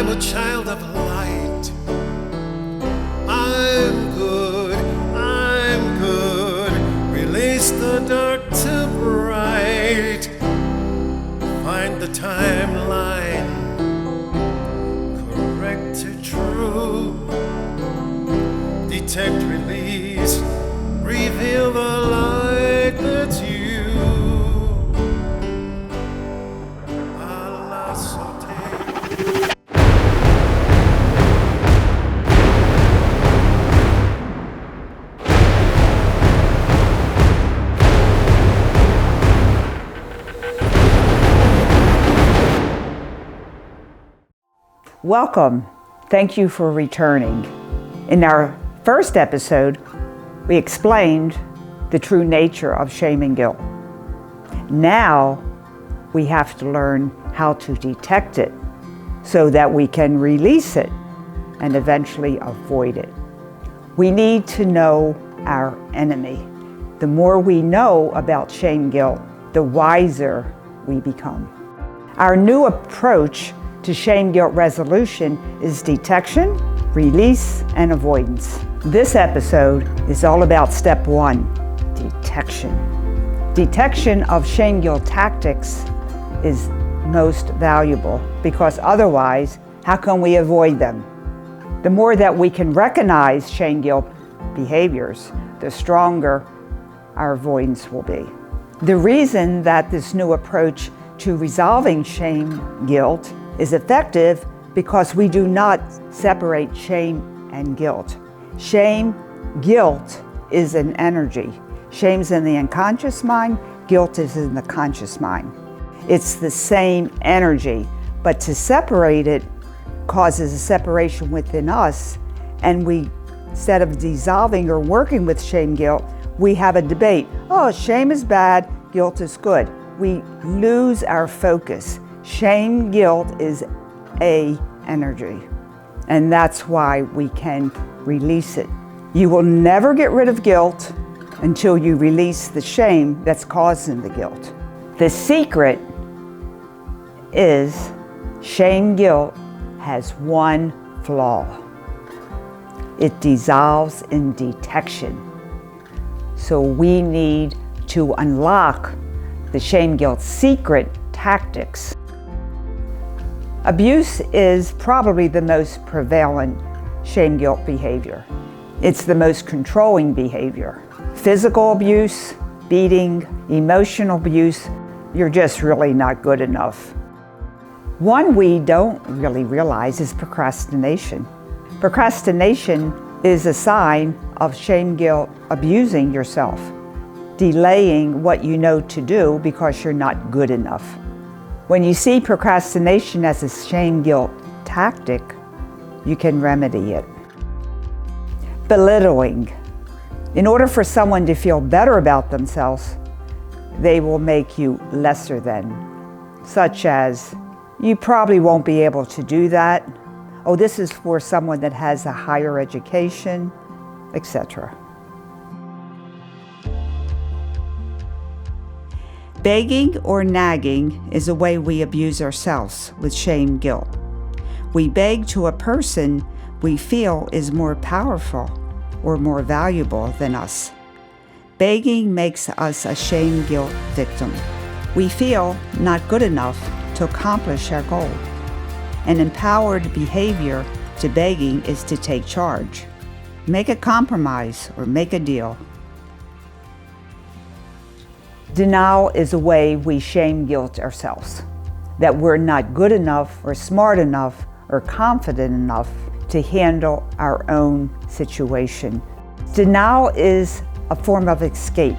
I'm a child of light. I'm good, I'm good. Release the dark to bright. Find the timeline, correct to true. Detect, release, reveal the light that's you. Welcome. Thank you for returning. In our first episode, we explained the true nature of shame and guilt. Now, we have to learn how to detect it so that we can release it and eventually avoid it. We need to know our enemy. The more we know about shame guilt, the wiser we become. Our new approach to shame guilt resolution is detection, release, and avoidance. This episode is all about step 1, detection. Detection of shame guilt tactics is most valuable because otherwise, how can we avoid them? The more that we can recognize shame guilt behaviors, the stronger our avoidance will be. The reason that this new approach to resolving shame guilt is effective because we do not separate shame and guilt. Shame, guilt is an energy. Shame's in the unconscious mind, guilt is in the conscious mind. It's the same energy, but to separate it causes a separation within us, and we, instead of dissolving or working with shame guilt, we have a debate. Oh, shame is bad, guilt is good. We lose our focus. Shame, guilt is a energy, and that's why we can release it. You will never get rid of guilt until you release the shame that's causing the guilt. The secret is shame guilt has one flaw. It dissolves in detection. So we need to unlock the shame guilt secret tactics. Abuse is probably the most prevalent shame guilt behavior. It's the most controlling behavior. Physical abuse, beating, emotional abuse, you're just really not good enough. One we don't really realize is procrastination. Procrastination is a sign of shame guilt abusing yourself, delaying what you know to do because you're not good enough. When you see procrastination as a shame guilt tactic, you can remedy it. Belittling. In order for someone to feel better about themselves, they will make you lesser than, such as, you probably won't be able to do that. Oh, this is for someone that has a higher education, etc. Begging or nagging is a way we abuse ourselves with shame guilt. We beg to a person we feel is more powerful or more valuable than us. Begging makes us a shame guilt victim. We feel not good enough to accomplish our goal. An empowered behavior to begging is to take charge. Make a compromise or make a deal. Denial is a way we shame guilt ourselves, that we're not good enough or smart enough or confident enough to handle our own situation. Denial is a form of escape.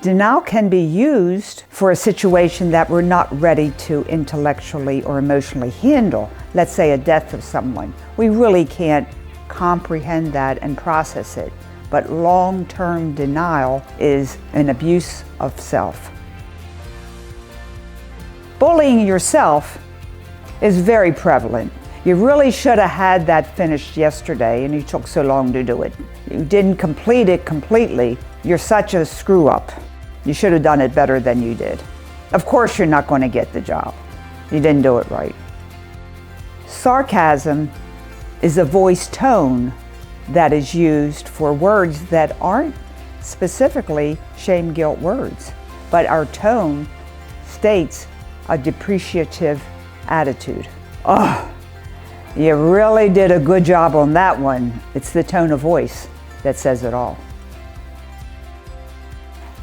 Denial can be used for a situation that we're not ready to intellectually or emotionally handle. Let's say a death of someone. We really can't comprehend that and process it. But long-term denial is an abuse of self. Bullying yourself is very prevalent. You really should have had that finished yesterday and you took so long to do it. You didn't complete it completely. You're such a screw up. You should have done it better than you did. Of course you're not going to get the job. You didn't do it right. Sarcasm is a voice tone that is used for words that aren't specifically shame-guilt words, but our tone states a depreciative attitude. Oh, you really did a good job on that one. It's the tone of voice that says it all.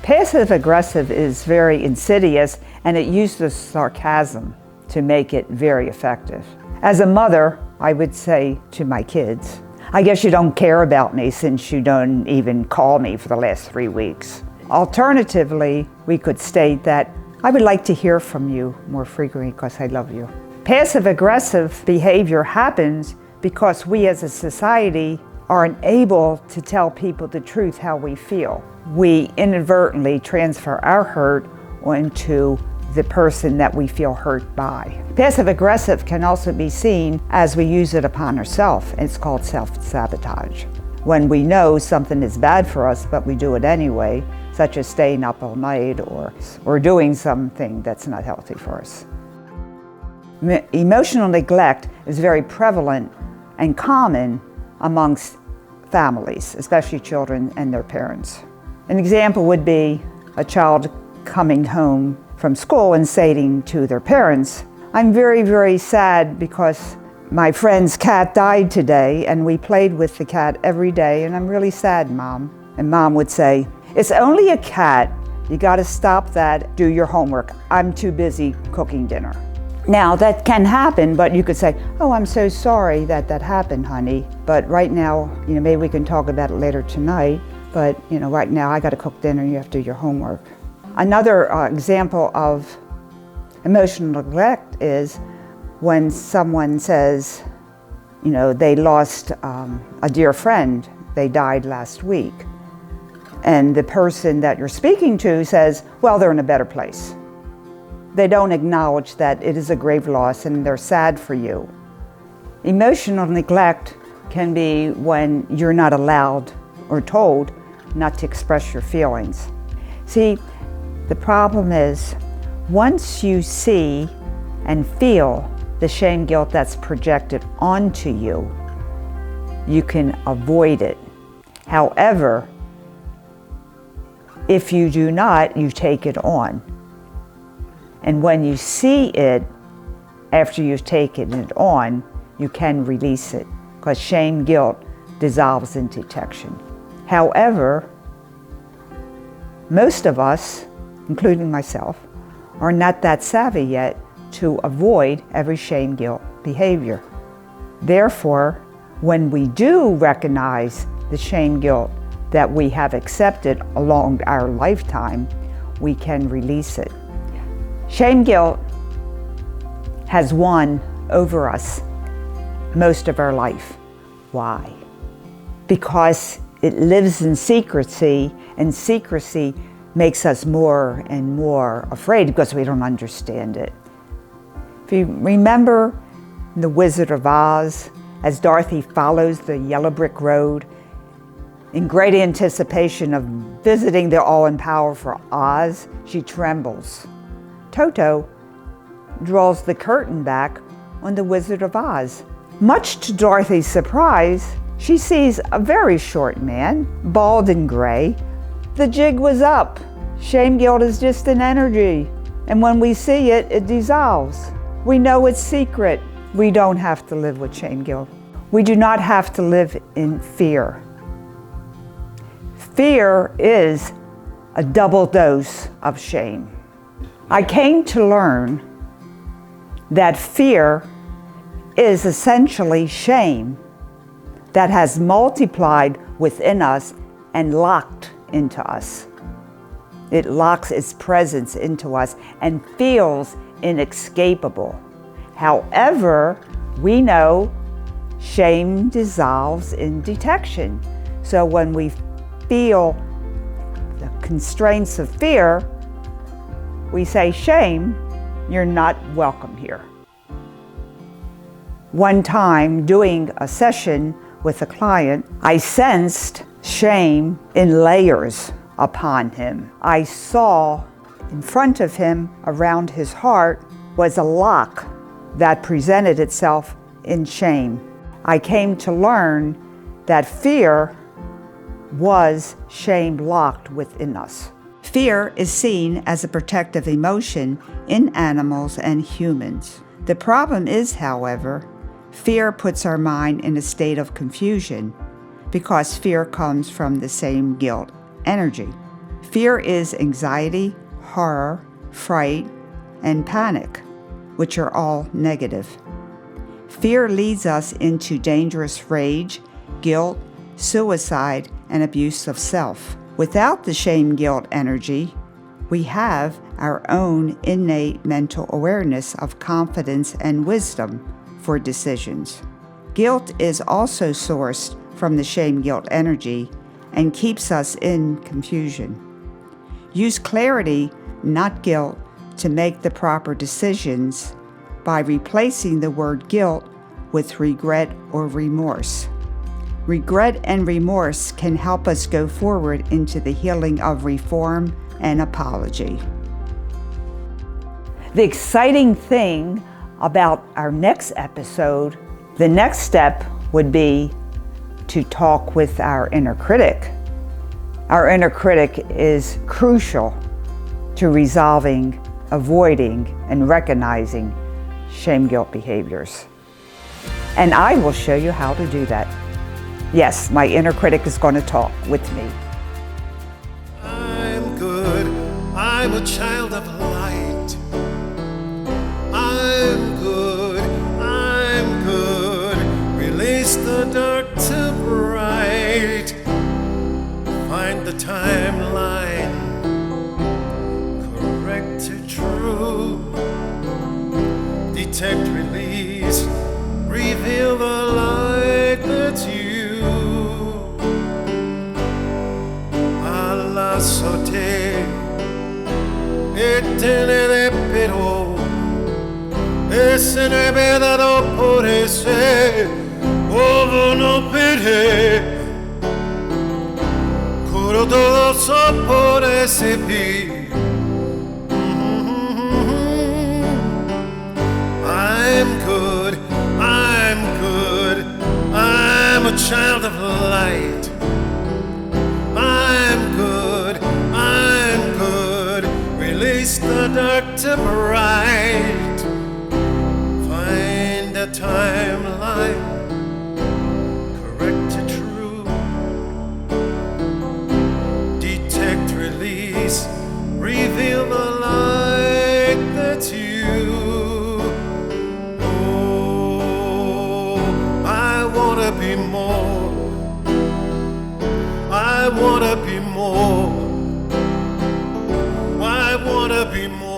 Passive-aggressive is very insidious, and it uses sarcasm to make it very effective. As a mother, I would say to my kids, I guess you don't care about me since you don't even call me for the last 3 weeks. Alternatively, we could state that I would like to hear from you more frequently because I love you. Passive-aggressive behavior happens because we as a society aren't able to tell people the truth how we feel. We inadvertently transfer our hurt onto the person that we feel hurt by. Passive-aggressive can also be seen as we use it upon ourselves. It's called self-sabotage. When we know something is bad for us, but we do it anyway, such as staying up all night or doing something that's not healthy for us. Emotional neglect is very prevalent and common amongst families, especially children and their parents. An example would be a child coming home from school and saying to their parents, I'm very, very sad because my friend's cat died today and we played with the cat every day and I'm really sad, Mom. And Mom would say, it's only a cat. You gotta stop that, do your homework. I'm too busy cooking dinner. Now that can happen, but you could say, oh, I'm so sorry that happened, honey. But right now, maybe we can talk about it later tonight. But right now I gotta cook dinner, you have to do your homework. Another example of emotional neglect is when someone says, they lost a dear friend, they died last week. And the person that you're speaking to says, well, they're in a better place. They don't acknowledge that it is a grave loss and they're sad for you. Emotional neglect can be when you're not allowed or told not to express your feelings. See, the problem is, once you see and feel the shame guilt that's projected onto you, you can avoid it. However, if you do not, you take it on. And when you see it, after you've taken it on, you can release it, because shame guilt dissolves in detection. However, most of us, including myself, are not that savvy yet to avoid every shame guilt behavior. Therefore, when we do recognize the shame guilt that we have accepted along our lifetime, we can release it. Shame guilt has won over us most of our life. Why? Because it lives in secrecy, and secrecy makes us more and more afraid because we don't understand it. If you remember The Wizard of Oz, as Dorothy follows the yellow brick road in great anticipation of visiting the all-powerful Oz, she trembles. Toto draws the curtain back on The Wizard of Oz. Much to Dorothy's surprise, she sees a very short man, bald and gray. The jig was up. Shame guilt is just an energy, and when we see it, it dissolves. We know it's secret. We don't have to live with shame guilt. We do not have to live in fear. Fear is a double dose of shame. I came to learn that fear is essentially shame that has multiplied within us and locked into us. It locks its presence into us and feels inescapable. However, we know shame dissolves in detection. So when we feel the constraints of fear, we say, shame, you're not welcome here. One time doing a session with a client, I sensed shame in layers upon him. I saw in front of him, around his heart, was a lock that presented itself in shame. I came to learn that fear was shame locked within us. Fear is seen as a protective emotion in animals and humans. The problem is, however, fear puts our mind in a state of confusion because fear comes from the same guilt energy. Fear is anxiety, horror, fright, and panic, which are all negative. Fear leads us into dangerous rage, guilt, suicide, and abuse of self. Without the shame guilt energy, we have our own innate mental awareness of confidence and wisdom for decisions. Guilt is also sourced from the shame guilt energy and keeps us in confusion. Use clarity, not guilt, to make the proper decisions by replacing the word guilt with regret or remorse. Regret and remorse can help us go forward into the healing of reform and apology. The exciting thing about our next episode, the next step would be to talk with our inner critic. Our inner critic is crucial to resolving, avoiding, and recognizing shame guilt behaviors. And I will show you how to do that. Yes, my inner critic is going to talk with me. I'm good, I'm a child of light. I'm good, release the dark to bright. Find the timeline, correct to true. Detect, release, reveal the light that's you. Alla sote, e tenere pero, e se ne vedano por esse, ovo no pere, curo todo so por esse pi. I'm a child of light. I'm good, release the dark to bright. Find a timeline, correct to true. Detect, release, reveal the light that's you. Be more. I wanna be more. I wanna be more.